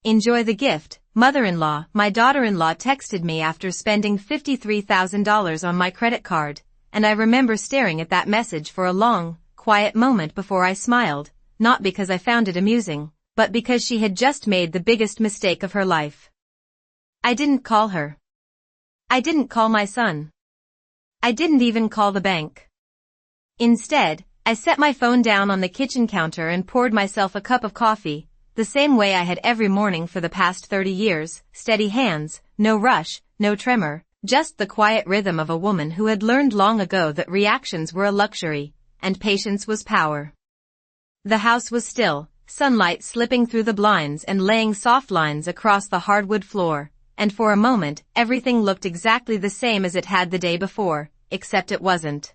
Enjoy the gift, mother-in-law. My daughter-in-law texted me after spending $53,000 on my credit card, and I remember staring at that message for a long, quiet moment before I smiled, not because I found it amusing, but because she had just made the biggest mistake of her life. I didn't call her. I didn't call my son. I didn't even call the bank. Instead, I set my phone down on the kitchen counter and poured myself a cup of coffee, the same way I had every morning for the past 30 years, steady hands, no rush, no tremor, just the quiet rhythm of a woman who had learned long ago that reactions were a luxury, and patience was power. The house was still, sunlight slipping through the blinds and laying soft lines across the hardwood floor, and for a moment, everything looked exactly the same as it had the day before, except it wasn't.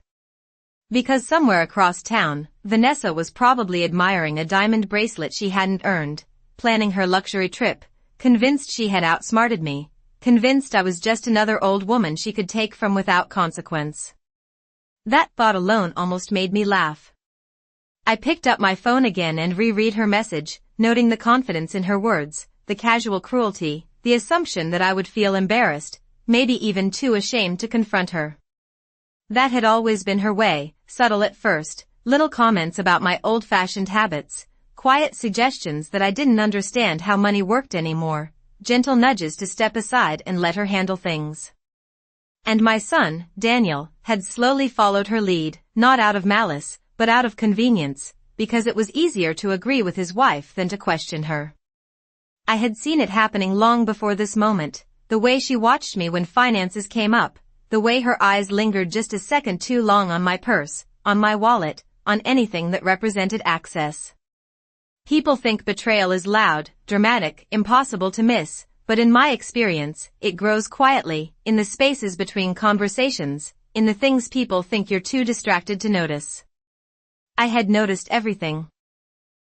Because somewhere across town, Vanessa was probably admiring a diamond bracelet she hadn't earned, planning her luxury trip, convinced she had outsmarted me, convinced I was just another old woman she could take from without consequence. That thought alone almost made me laugh. I picked up my phone again and reread her message, noting the confidence in her words, the casual cruelty, the assumption that I would feel embarrassed, maybe even too ashamed to confront her. That had always been her way, subtle at first, little comments about my old-fashioned habits, quiet suggestions that I didn't understand how money worked anymore, gentle nudges to step aside and let her handle things. And my son, Daniel, had slowly followed her lead, not out of malice, but out of convenience, because it was easier to agree with his wife than to question her. I had seen it happening long before this moment, the way she watched me when finances came up, the way her eyes lingered just a second too long on my purse, on my wallet, on anything that represented access. People think betrayal is loud, dramatic, impossible to miss, but in my experience, it grows quietly, in the spaces between conversations, in the things people think you're too distracted to notice. I had noticed everything.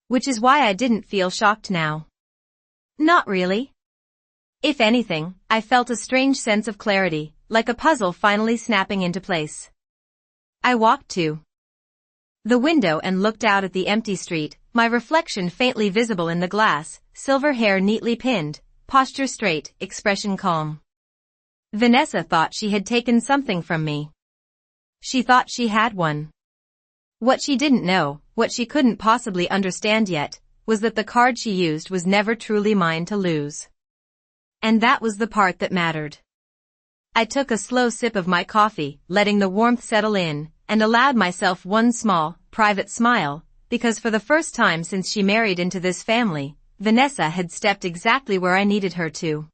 Which is why I didn't feel shocked now. Not really. If anything, I felt a strange sense of clarity, like a puzzle finally snapping into place. I walked to the window and looked out at the empty street, my reflection faintly visible in the glass, silver hair neatly pinned, posture straight, expression calm. Vanessa thought she had taken something from me. She thought she had one. What she didn't know, what she couldn't possibly understand yet, was that the card she used was never truly mine to lose. And that was the part that mattered. I took a slow sip of my coffee, letting the warmth settle in, and allowed myself one small, private smile, because for the first time since she married into this family, Vanessa had stepped exactly where I needed her to.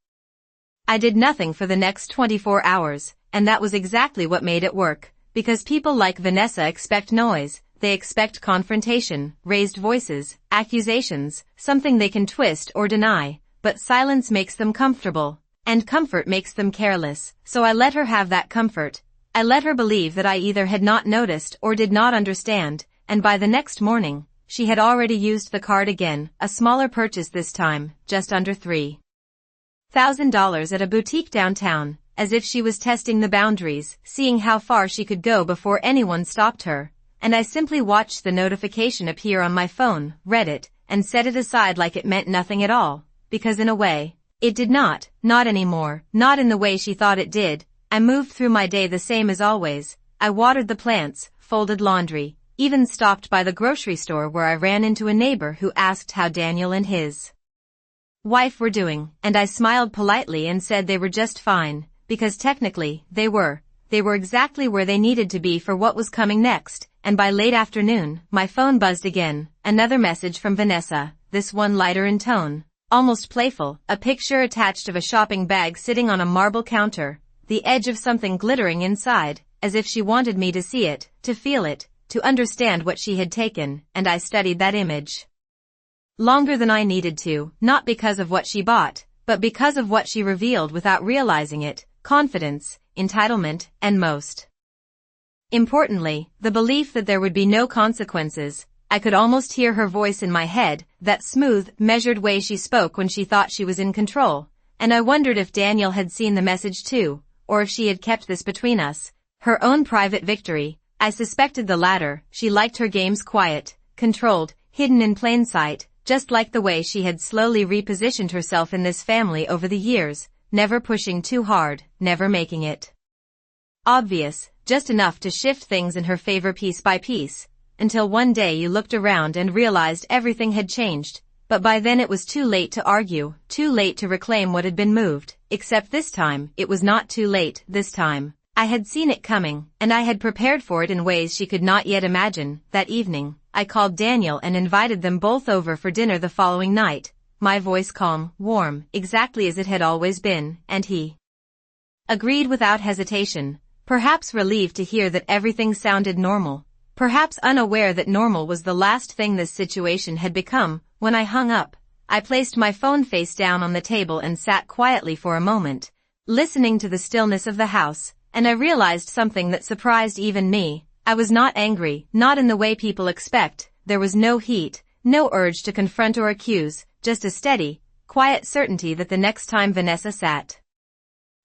I did nothing for the next 24 hours, and that was exactly what made it work, because people like Vanessa expect noise, they expect confrontation, raised voices, accusations, something they can twist or deny, but silence makes them comfortable, and comfort makes them careless, so I let her have that comfort. I let her believe that I either had not noticed or did not understand, and by the next morning, she had already used the card again, a smaller purchase this time, just under $3,000 at a boutique downtown, as if she was testing the boundaries, seeing how far she could go before anyone stopped her, and I simply watched the notification appear on my phone, read it, and set it aside like it meant nothing at all, because in a way, it did not anymore, not in the way she thought it did. I moved through my day the same as always. I watered the plants, folded laundry, even stopped by the grocery store where I ran into a neighbor who asked how Daniel and his wife were doing, and I smiled politely and said they were just fine, because technically, they were exactly where they needed to be for what was coming next, and by late afternoon, my phone buzzed again, another message from Vanessa, this one lighter in tone, almost playful, a picture attached of a shopping bag sitting on a marble counter, the edge of something glittering inside, as if she wanted me to see it, to feel it, to understand what she had taken, and I studied that image longer than I needed to, not because of what she bought, but because of what she revealed without realizing it, confidence, entitlement, and most importantly, the belief that there would be no consequences. I could almost hear her voice in my head, that smooth, measured way she spoke when she thought she was in control, and I wondered if Daniel had seen the message too, or if she had kept this between us, her own private victory. I suspected the latter. She liked her games quiet, controlled, hidden in plain sight, just like the way she had slowly repositioned herself in this family over the years, never pushing too hard, never making it obvious, just enough to shift things in her favor piece by piece, until one day you looked around and realized everything had changed, but by then it was too late to argue, too late to reclaim what had been moved, except this time, it was not too late, this time. I had seen it coming, and I had prepared for it in ways she could not yet imagine. That evening, I called Daniel and invited them both over for dinner the following night, my voice calm, warm, exactly as it had always been, and he agreed without hesitation, perhaps relieved to hear that everything sounded normal, perhaps unaware that normal was the last thing this situation had become. When I hung up, I placed my phone face down on the table and sat quietly for a moment, listening to the stillness of the house, and I realized something that surprised even me. I was not angry, not in the way people expect. There was no heat, no urge to confront or accuse, just a steady, quiet certainty that the next time Vanessa sat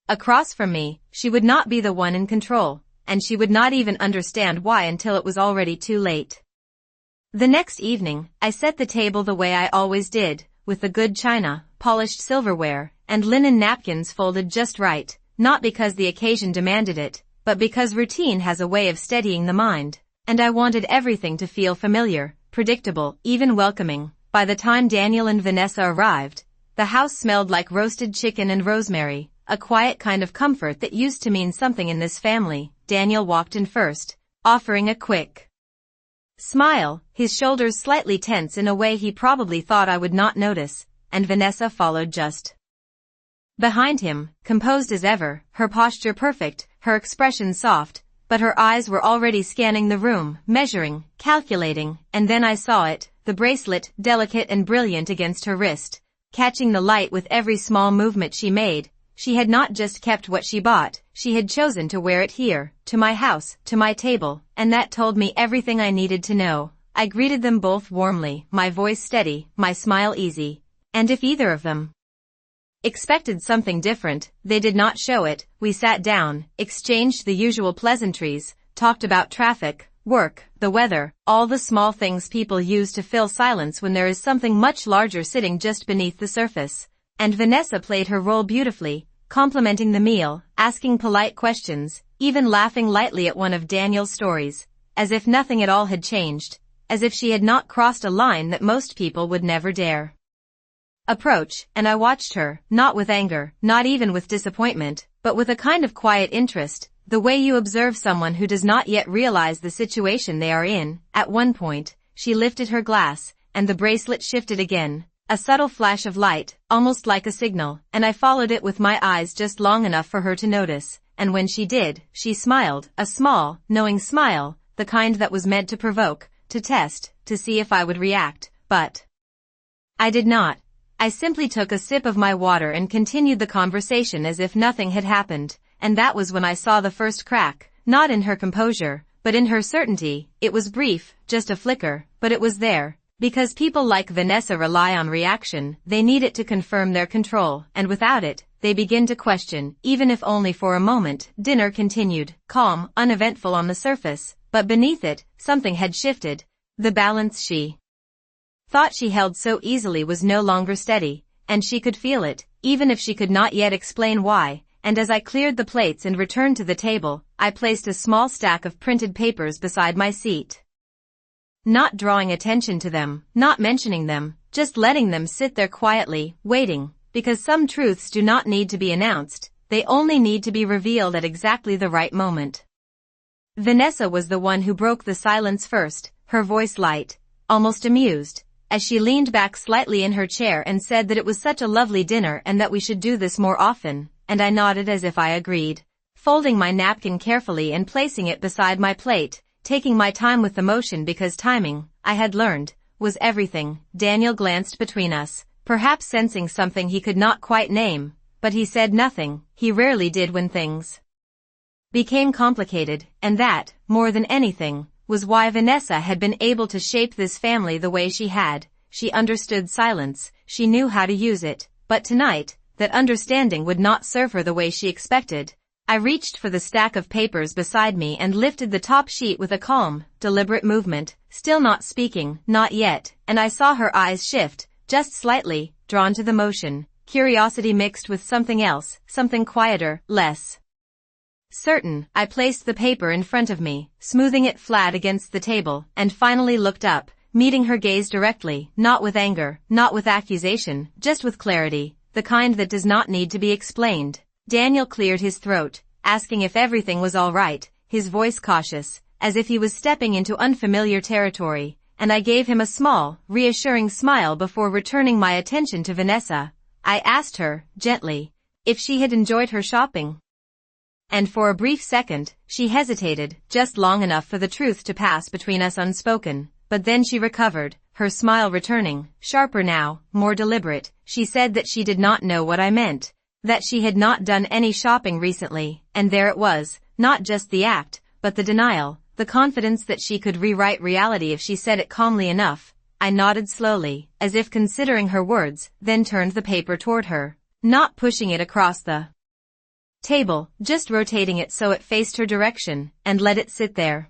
across from me, she would not be the one in control, and she would not even understand why until it was already too late. The next evening, I set the table the way I always did, with the good china, polished silverware, and linen napkins folded just right, not because the occasion demanded it, but because routine has a way of steadying the mind, and I wanted everything to feel familiar, predictable, even welcoming. By the time Daniel and Vanessa arrived, the house smelled like roasted chicken and rosemary, a quiet kind of comfort that used to mean something in this family. Daniel walked in first, offering a quick smile, his shoulders slightly tense in a way he probably thought I would not notice, and Vanessa followed just behind him, composed as ever, her posture perfect, her expression soft, but her eyes were already scanning the room, measuring, calculating, and then I saw it, the bracelet, delicate and brilliant against her wrist, catching the light with every small movement she made. She had not just kept what she bought, she had chosen to wear it here, to my house, to my table, and that told me everything I needed to know. I greeted them both warmly, my voice steady, my smile easy, and if either of them expected something different, they did not show it. We sat down, exchanged the usual pleasantries, talked about traffic, work, the weather, all the small things people use to fill silence when there is something much larger sitting just beneath the surface. And Vanessa played her role beautifully, complimenting the meal, asking polite questions, even laughing lightly at one of Daniel's stories, as if nothing at all had changed, as if she had not crossed a line that most people would never dare approach. And I watched her, not with anger, not even with disappointment, but with a kind of quiet interest, the way you observe someone who does not yet realize the situation they are in. At one point, she lifted her glass, and the bracelet shifted again, a subtle flash of light, almost like a signal, and I followed it with my eyes just long enough for her to notice, and when she did, she smiled, a small, knowing smile, the kind that was meant to provoke, to test, to see if I would react, but I did not. I simply took a sip of my water and continued the conversation as if nothing had happened, and that was when I saw the first crack, not in her composure, but in her certainty. It was brief, just a flicker, but it was there. Because people like Vanessa rely on reaction, they need it to confirm their control, and without it, they begin to question, even if only for a moment. Dinner continued, calm, uneventful on the surface, but beneath it, something had shifted. The balance she thought she held so easily was no longer steady, and she could feel it, even if she could not yet explain why. And as I cleared the plates and returned to the table, I placed a small stack of printed papers beside my seat. Not drawing attention to them, not mentioning them, just letting them sit there quietly, waiting, because some truths do not need to be announced, they only need to be revealed at exactly the right moment. Vanessa was the one who broke the silence first, her voice light, almost amused, as she leaned back slightly in her chair and said that it was such a lovely dinner and that we should do this more often, and I nodded as if I agreed, folding my napkin carefully and placing it beside my plate, taking my time with the motion because timing, I had learned, was everything. Daniel glanced between us, perhaps sensing something he could not quite name, but he said nothing. He rarely did when things became complicated, and that, more than anything, was why Vanessa had been able to shape this family the way she had. She understood silence, she knew how to use it, but tonight, that understanding would not serve her the way she expected. I reached for the stack of papers beside me and lifted the top sheet with a calm, deliberate movement, still not speaking, not yet, and I saw her eyes shift, just slightly, drawn to the motion, curiosity mixed with something else, something quieter, less certain. I placed the paper in front of me, smoothing it flat against the table, and finally looked up, meeting her gaze directly, not with anger, not with accusation, just with clarity, the kind that does not need to be explained. Daniel cleared his throat, asking if everything was all right, his voice cautious, as if he was stepping into unfamiliar territory, and I gave him a small, reassuring smile before returning my attention to Vanessa. I asked her, gently, if she had enjoyed her shopping. And for a brief second, she hesitated, just long enough for the truth to pass between us unspoken, but then she recovered, her smile returning, sharper now, more deliberate. She said that she did not know what I meant, that she had not done any shopping recently, and there it was, not just the act, but the denial, the confidence that she could rewrite reality if she said it calmly enough. I nodded slowly, as if considering her words, then turned the paper toward her, not pushing it across the table, just rotating it so it faced her direction, and let it sit there.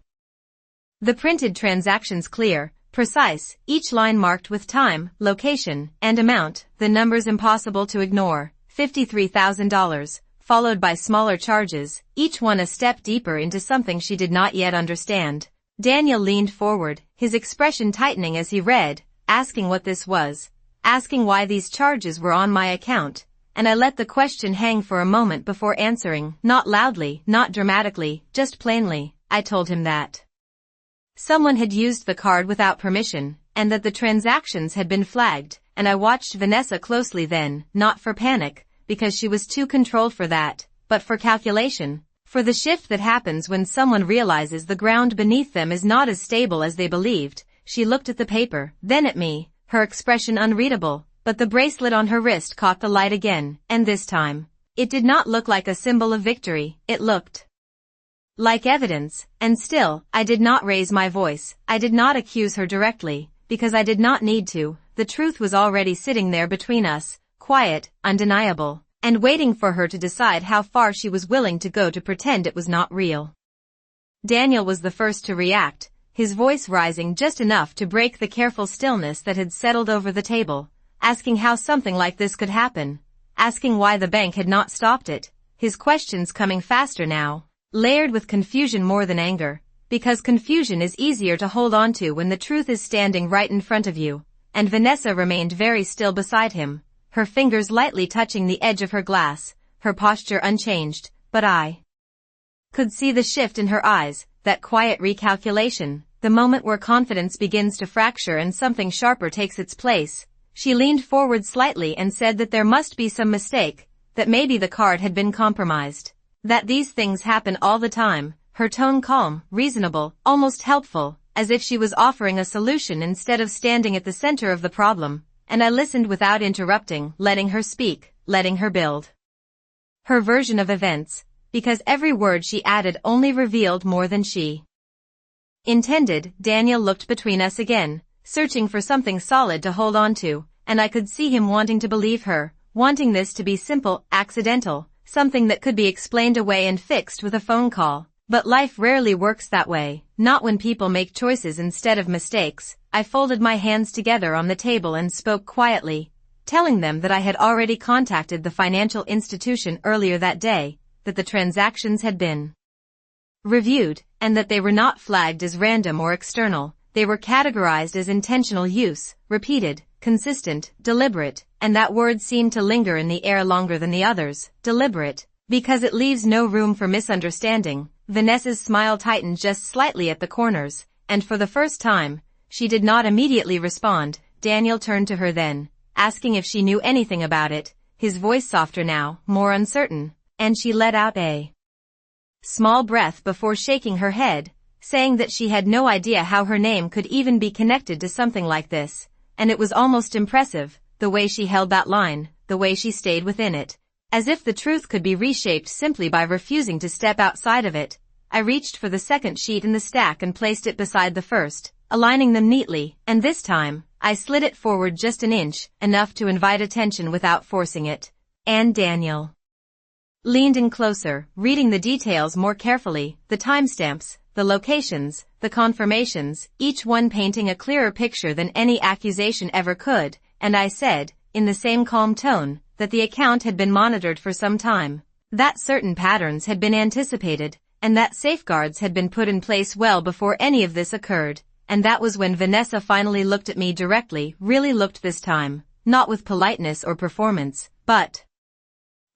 The printed transactions clear, precise, each line marked with time, location, and amount, the numbers impossible to ignore, $53,000, followed by smaller charges, each one a step deeper into something she did not yet understand. Daniel leaned forward, his expression tightening as he read, asking what this was, asking why these charges were on my account, and I let the question hang for a moment before answering, not loudly, not dramatically, just plainly. I told him that someone had used the card without permission, and that the transactions had been flagged, and I watched Vanessa closely then, not for panic, because she was too controlled for that, but for calculation, for the shift that happens when someone realizes the ground beneath them is not as stable as they believed. She looked at the paper, then at me, her expression unreadable, but the bracelet on her wrist caught the light again, and this time, it did not look like a symbol of victory, it looked like evidence, and still, I did not raise my voice, I did not accuse her directly, because I did not need to. The truth was already sitting there between us, quiet, undeniable, and waiting for her to decide how far she was willing to go to pretend it was not real. Daniel was the first to react, his voice rising just enough to break the careful stillness that had settled over the table, asking how something like this could happen, asking why the bank had not stopped it, his questions coming faster now, layered with confusion more than anger, because confusion is easier to hold on to when the truth is standing right in front of you. And Vanessa remained very still beside him, her fingers lightly touching the edge of her glass, her posture unchanged, but I could see the shift in her eyes, that quiet recalculation, the moment where confidence begins to fracture and something sharper takes its place. She leaned forward slightly and said that there must be some mistake, that maybe the card had been compromised, that these things happen all the time, her tone calm, reasonable, almost helpful, as if she was offering a solution instead of standing at the center of the problem, and I listened without interrupting, letting her speak, letting her build her version of events, because every word she added only revealed more than she intended. Daniel looked between us again, searching for something solid to hold on to, and I could see him wanting to believe her, wanting this to be simple, accidental, something that could be explained away and fixed with a phone call. But life rarely works that way, not when people make choices instead of mistakes. I folded my hands together on the table and spoke quietly, telling them that I had already contacted the financial institution earlier that day, that the transactions had been reviewed, and that they were not flagged as random or external. They were categorized as intentional use, repeated, consistent, deliberate, and that word seemed to linger in the air longer than the others, deliberate, because it leaves no room for misunderstanding. Vanessa's smile tightened just slightly at the corners, and for the first time, she did not immediately respond. Daniel turned to her then, asking if she knew anything about it, his voice softer now, more uncertain, and she let out a small breath before shaking her head, saying that she had no idea how her name could even be connected to something like this, and it was almost impressive, the way she held that line, the way she stayed within it, as if the truth could be reshaped simply by refusing to step outside of it. I reached for the second sheet in the stack and placed it beside the first, aligning them neatly, and this time, I slid it forward just an inch, enough to invite attention without forcing it. And Daniel leaned in closer, reading the details more carefully, the timestamps, the locations, the confirmations, each one painting a clearer picture than any accusation ever could, and I said, in the same calm tone, that the account had been monitored for some time, that certain patterns had been anticipated, and that safeguards had been put in place well before any of this occurred, and that was when Vanessa finally looked at me directly, really looked this time, not with politeness or performance, but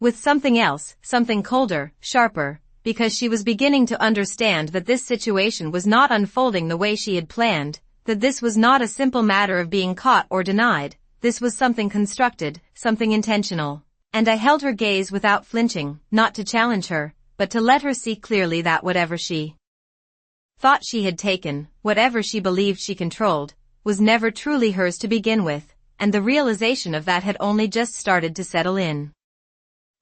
with something else, something colder, sharper, because she was beginning to understand that this situation was not unfolding the way she had planned, that this was not a simple matter of being caught or denied, this was something constructed, something intentional. And I held her gaze without flinching, not to challenge her, but to let her see clearly that whatever she thought she had taken, whatever she believed she controlled, was never truly hers to begin with, and the realization of that had only just started to settle in.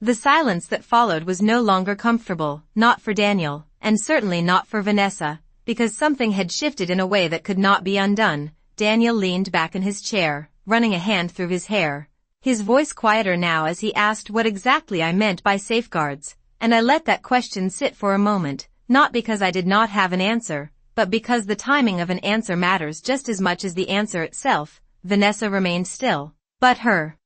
The silence that followed was no longer comfortable, not for Daniel, and certainly not for Vanessa, because something had shifted in a way that could not be undone. Daniel leaned back in his chair, running a hand through his hair, his voice quieter now as he asked what exactly I meant by safeguards, and I let that question sit for a moment, not because I did not have an answer, but because the timing of an answer matters just as much as the answer itself. Vanessa remained still, but her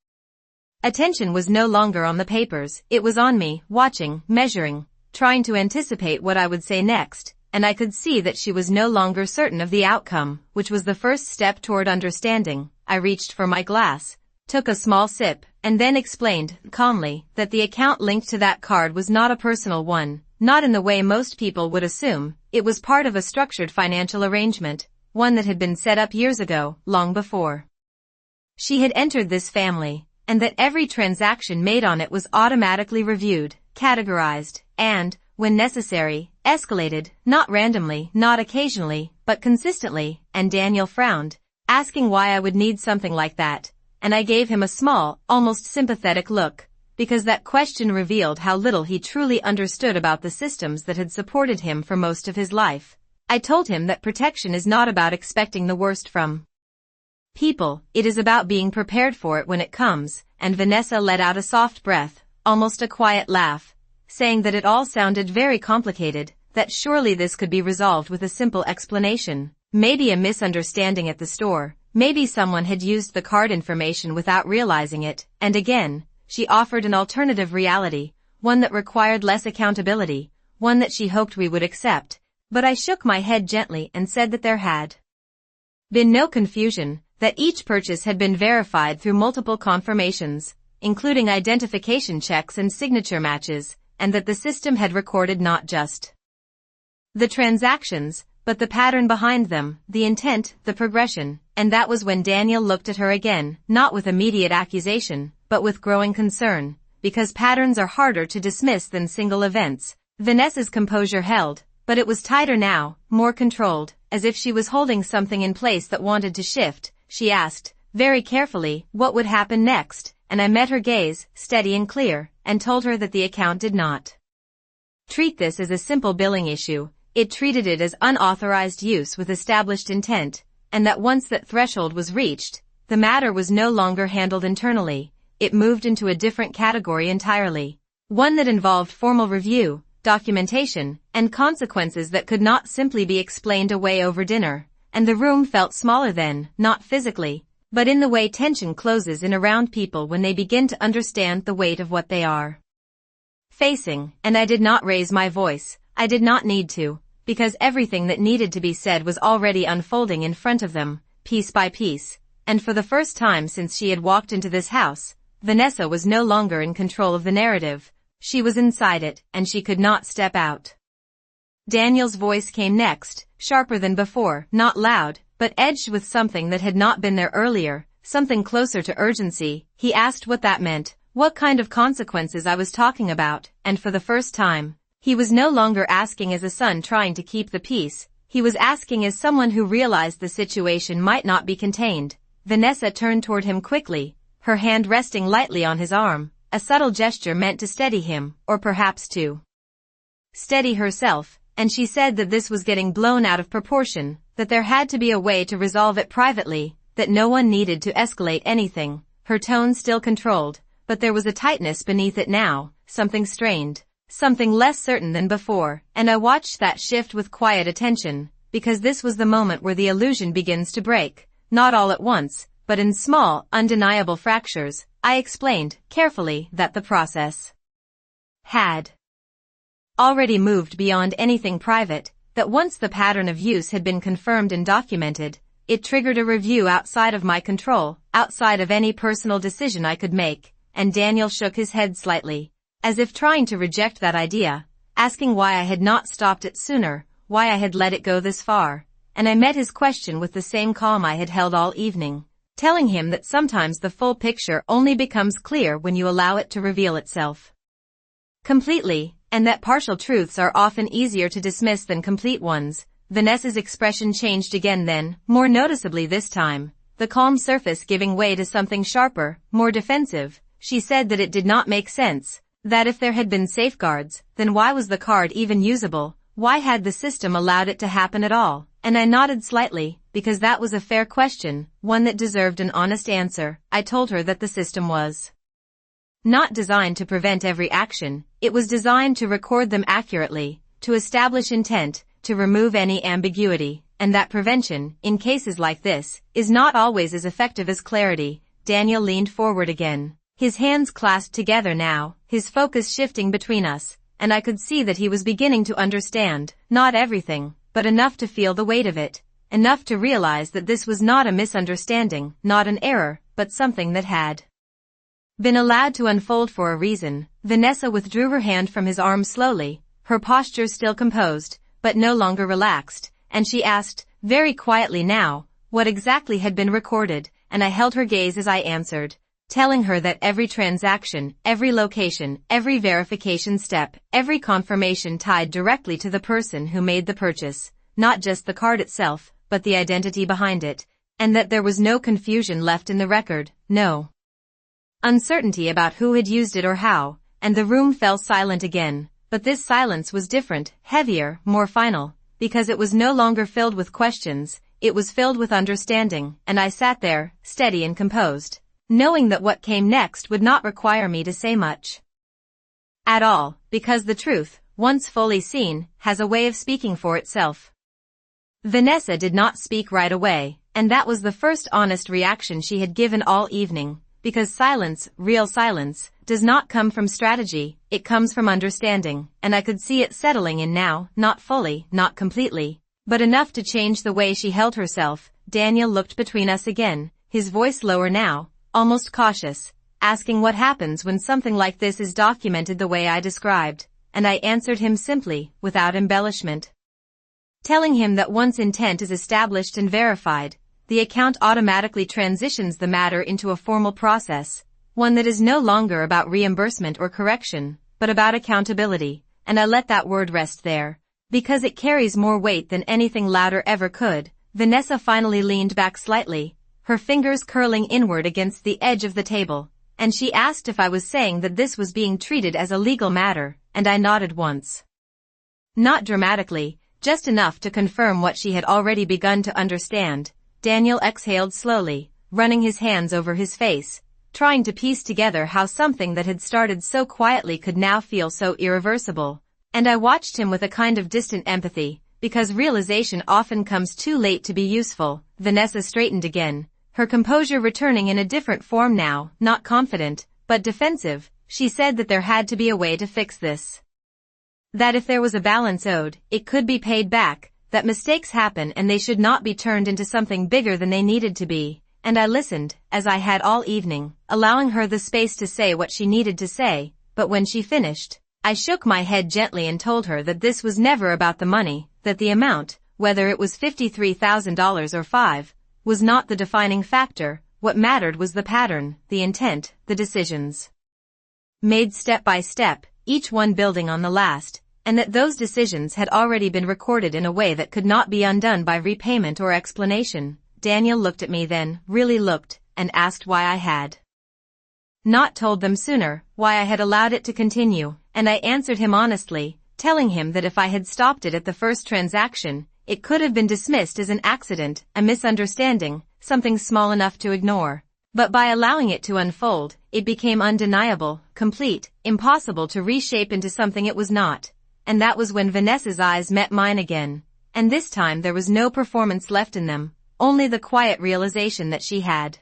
attention was no longer on the papers, it was on me, watching, measuring, trying to anticipate what I would say next, and I could see that she was no longer certain of the outcome, which was the first step toward understanding. I reached for my glass, took a small sip, and then explained, calmly, that the account linked to that card was not a personal one, not in the way most people would assume. It was part of a structured financial arrangement, one that had been set up years ago, long before she had entered this family, and that every transaction made on it was automatically reviewed, categorized, and, when necessary, escalated, not randomly, not occasionally, but consistently. And Daniel frowned, asking why I would need something like that, and I gave him a small, almost sympathetic look, because that question revealed how little he truly understood about the systems that had supported him for most of his life. I told him that protection is not about expecting the worst from people, it is about being prepared for it when it comes, and Vanessa let out a soft breath, almost a quiet laugh, saying that it all sounded very complicated, that surely this could be resolved with a simple explanation, maybe a misunderstanding at the store, maybe someone had used the card information without realizing it, and again, she offered an alternative reality, one that required less accountability, one that she hoped we would accept, but I shook my head gently and said that there had been no confusion, that each purchase had been verified through multiple confirmations, including identification checks and signature matches, and that the system had recorded not just the transactions, but the pattern behind them, the intent, the progression. And that was when Daniel looked at her again, not with immediate accusation, but with growing concern, because patterns are harder to dismiss than single events. Vanessa's composure held, but it was tighter now, more controlled, as if she was holding something in place that wanted to shift. She asked, very carefully, what would happen next, and I met her gaze, steady and clear, and told her that the account did not treat this as a simple billing issue. It treated it as unauthorized use with established intent, and that once that threshold was reached, the matter was no longer handled internally. It moved into a different category entirely, one that involved formal review, documentation, and consequences that could not simply be explained away over dinner. And the room felt smaller then, not physically, but in the way tension closes in around people when they begin to understand the weight of what they are facing. And I did not raise my voice, I did not need to, because everything that needed to be said was already unfolding in front of them, piece by piece. And for the first time since she had walked into this house, Vanessa was no longer in control of the narrative. She was inside it, and she could not step out. Daniel's voice came next, sharper than before, not loud, but edged with something that had not been there earlier, something closer to urgency. He asked what that meant, what kind of consequences I was talking about, and for the first time, he was no longer asking as a son trying to keep the peace, he was asking as someone who realized the situation might not be contained. Vanessa turned toward him quickly, her hand resting lightly on his arm, a subtle gesture meant to steady him, or perhaps to steady herself, and she said that this was getting blown out of proportion, that there had to be a way to resolve it privately, that no one needed to escalate anything, her tone still controlled, but there was a tightness beneath it now, something strained, something less certain than before, and I watched that shift with quiet attention, because this was the moment where the illusion begins to break, not all at once, but in small, undeniable fractures. I explained, carefully, that the process had already moved beyond anything private, that once the pattern of use had been confirmed and documented, it triggered a review outside of my control, outside of any personal decision I could make, and Daniel shook his head slightly, as if trying to reject that idea, asking why I had not stopped it sooner, why I had let it go this far, and I met his question with the same calm I had held all evening, telling him that sometimes the full picture only becomes clear when you allow it to reveal itself completely, and that partial truths are often easier to dismiss than complete ones. Vanessa's expression changed again then, more noticeably this time, the calm surface giving way to something sharper, more defensive. She said that it did not make sense, that if there had been safeguards, then why was the card even usable? Why had the system allowed it to happen at all? And I nodded slightly, because that was a fair question, one that deserved an honest answer. I told her that the system was not designed to prevent every action, it was designed to record them accurately, to establish intent, to remove any ambiguity, and that prevention, in cases like this, is not always as effective as clarity. Daniel leaned forward again, his hands clasped together now, his focus shifting between us, and I could see that he was beginning to understand, not everything, but enough to feel the weight of it, enough to realize that this was not a misunderstanding, not an error, but something that had been allowed to unfold for a reason. Vanessa withdrew her hand from his arm slowly, her posture still composed, but no longer relaxed, and she asked, very quietly now, what exactly had been recorded, and I held her gaze as I answered, telling her that every transaction, every location, every verification step, every confirmation tied directly to the person who made the purchase, not just the card itself, but the identity behind it, and that there was no confusion left in the record, no uncertainty about who had used it or how, and the room fell silent again. But this silence was different, heavier, more final, because it was no longer filled with questions, it was filled with understanding, and I sat there, steady and composed, knowing that what came next would not require me to say much at all, because the truth, once fully seen, has a way of speaking for itself. Vanessa did not speak right away, and that was the first honest reaction she had given all evening, because silence, real silence, does not come from strategy, it comes from understanding, and I could see it settling in now, not fully, not completely, but enough to change the way she held herself. Daniel looked between us again, his voice lower now, almost cautious, asking what happens when something like this is documented the way I described, and I answered him simply, without embellishment, telling him that once intent is established and verified, the account automatically transitions the matter into a formal process, one that is no longer about reimbursement or correction, but about accountability, and I let that word rest there, because it carries more weight than anything louder ever could. Vanessa finally leaned back slightly, her fingers curling inward against the edge of the table, and she asked if I was saying that this was being treated as a legal matter, and I nodded once. Not dramatically, just enough to confirm what she had already begun to understand. Daniel exhaled slowly, running his hands over his face, trying to piece together how something that had started so quietly could now feel so irreversible, and I watched him with a kind of distant empathy, because realization often comes too late to be useful. Vanessa straightened again, her composure returning in a different form now, not confident, but defensive. She said that there had to be a way to fix this, that if there was a balance owed, it could be paid back, that mistakes happen and they should not be turned into something bigger than they needed to be, and I listened, as I had all evening, allowing her the space to say what she needed to say, but when she finished, I shook my head gently and told her that this was never about the money, that the amount, whether it was $53,000 or $5, was not the defining factor. What mattered was the pattern, the intent, the decisions made step by step, each one building on the last, and that those decisions had already been recorded in a way that could not be undone by repayment or explanation. Daniel looked at me then, really looked, and asked why I had not told them sooner, why I had allowed it to continue, and I answered him honestly, telling him that if I had stopped it at the first transaction, it could have been dismissed as an accident, a misunderstanding, something small enough to ignore. But by allowing it to unfold, it became undeniable, complete, impossible to reshape into something it was not. And that was when Vanessa's eyes met mine again. And this time there was no performance left in them, only the quiet realization that she had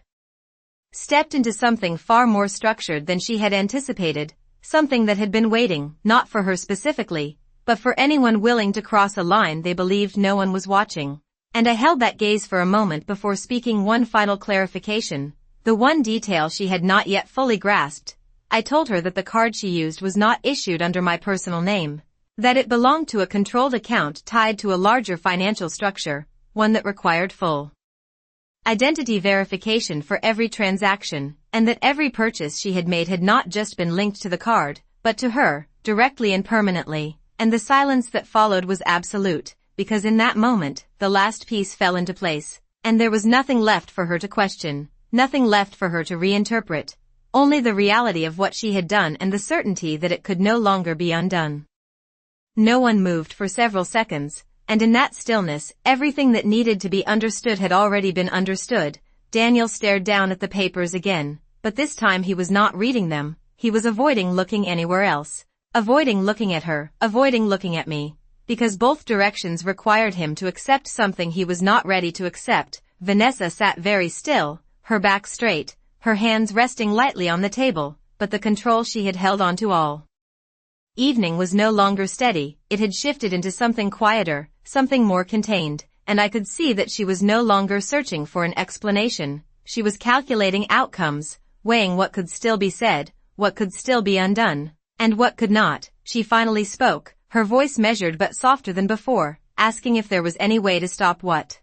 stepped into something far more structured than she had anticipated, something that had been waiting, not for her specifically, but for anyone willing to cross a line they believed no one was watching. And I held that gaze for a moment before speaking one final clarification, the one detail she had not yet fully grasped. I told her that the card she used was not issued under my personal name, that it belonged to a controlled account tied to a larger financial structure, one that required full identity verification for every transaction, and that every purchase she had made had not just been linked to the card, but to her, directly and permanently. And the silence that followed was absolute, because in that moment, the last piece fell into place, and there was nothing left for her to question, nothing left for her to reinterpret, only the reality of what she had done and the certainty that it could no longer be undone. No one moved for several seconds, and in that stillness, everything that needed to be understood had already been understood. Daniel stared down at the papers again, but this time he was not reading them, he was avoiding looking anywhere else, avoiding looking at her, avoiding looking at me, because both directions required him to accept something he was not ready to accept. Vanessa sat very still, her back straight, her hands resting lightly on the table, but the control she had held on to all evening was no longer steady, it had shifted into something quieter, something more contained, and I could see that she was no longer searching for an explanation, she was calculating outcomes, weighing what could still be said, what could still be undone, and what could not. She finally spoke, her voice measured but softer than before, asking if there was any way to stop what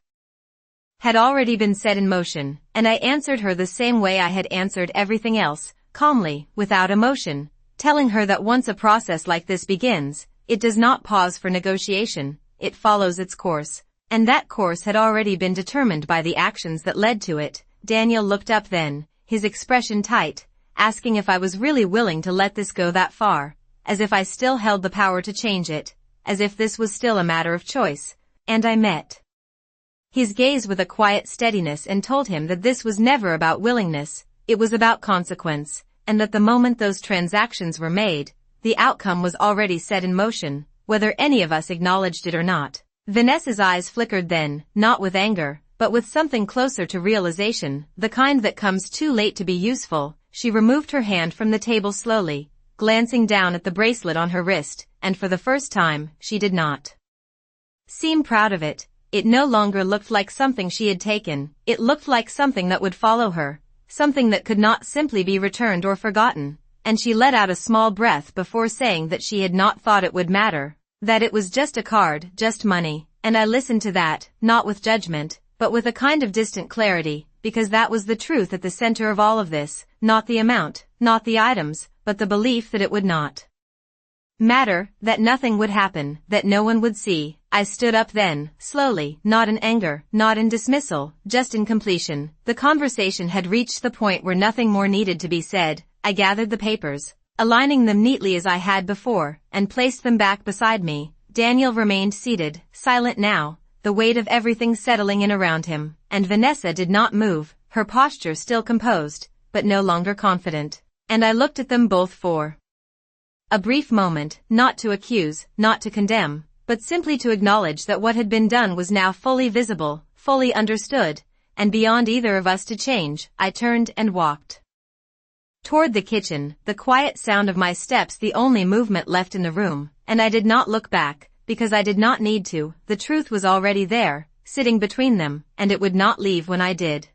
had already been set in motion, and I answered her the same way I had answered everything else, calmly, without emotion, telling her that once a process like this begins, it does not pause for negotiation, it follows its course, and that course had already been determined by the actions that led to it. Daniel looked up then, his expression tight, asking if I was really willing to let this go that far, as if I still held the power to change it, as if this was still a matter of choice, and I met his gaze with a quiet steadiness and told him that this was never about willingness, it was about consequence, and that the moment those transactions were made, the outcome was already set in motion, whether any of us acknowledged it or not. Vanessa's eyes flickered then, not with anger, but with something closer to realization, the kind that comes too late to be useful. She removed her hand from the table slowly, glancing down at the bracelet on her wrist, and for the first time, she did not seem proud of it. It no longer looked like something she had taken, it looked like something that would follow her, something that could not simply be returned or forgotten, and she let out a small breath before saying that she had not thought it would matter, that it was just a card, just money, and I listened to that, not with judgment, but with a kind of distant clarity, because that was the truth at the center of all of this, not the amount, not the items, but the belief that it would not matter, that nothing would happen, that no one would see. I stood up then, slowly, not in anger, not in dismissal, just in completion. The conversation had reached the point where nothing more needed to be said. I gathered the papers, aligning them neatly as I had before, and placed them back beside me. Daniel remained seated, silent now, the weight of everything settling in around him, and Vanessa did not move, her posture still composed, but no longer confident. And I looked at them both for a brief moment, not to accuse, not to condemn, but simply to acknowledge that what had been done was now fully visible, fully understood, and beyond either of us to change. I turned and walked toward the kitchen, the quiet sound of my steps the only movement left in the room, and I did not look back, because I did not need to. The truth was already there, sitting between them, and it would not leave when I did.